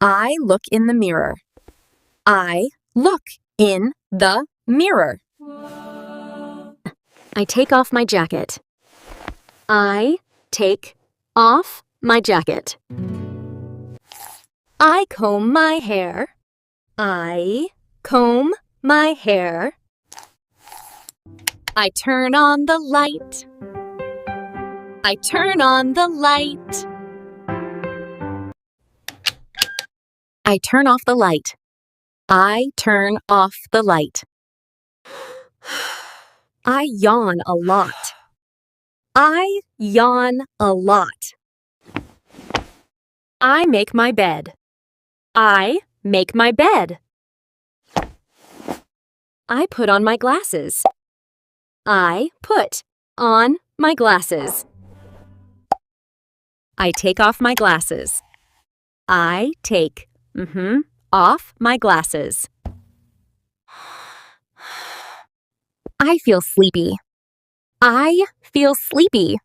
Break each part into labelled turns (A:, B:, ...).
A: I look in the mirror. I look in the mirror. I take off my jacket. I take off my jacket. I comb my hair. I comb my hair. I turn on the light. I turn on the light. I turn off the light. I turn off the light. I yawn a lot. I yawn a lot. I make my bed. I make my bed. I put on my glasses. I put on my glasses. I take off my glasses. I take off my glasses. I feel sleepy. I feel sleepy.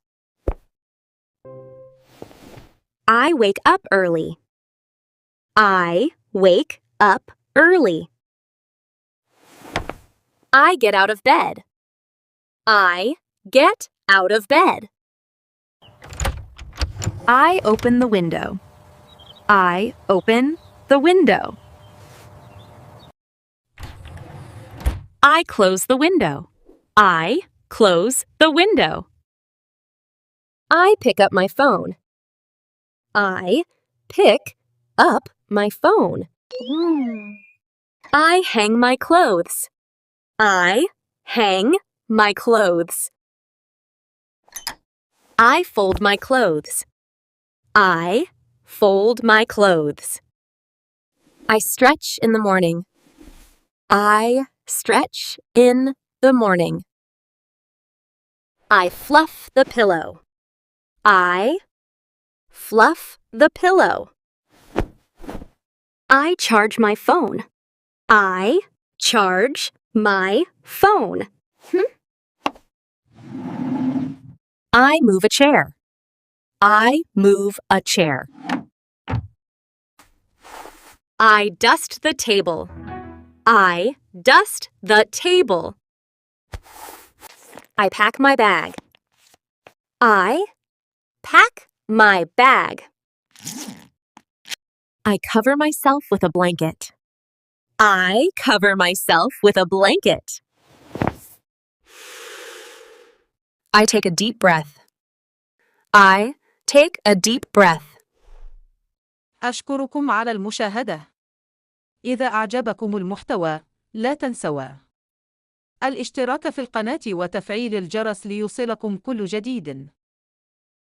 A: I wake up early. I wake up early. I get out of bed. I get out of bed. I open the window. I open the window. I close the window. I close the window. I pick up my phone. I pick up my phone. I hang my clothes. I hang my clothes. I fold my clothes. I fold my clothes. I stretch in the morning. I stretch in the morning. I fluff the pillow. I fluff the pillow. I charge my phone. I charge my phone. I move a chair. I move a chair. I dust the table. I dust the table. I pack my bag. I pack my bag. I cover myself with a blanket. I cover myself with a blanket. I take a deep breath. I take a deep breath.
B: أشكركم على المشاهدة. إذا أعجبكم المحتوى، لا تنسوا الاشتراك في القناة وتفعيل الجرس ليوصلكم كل جديد.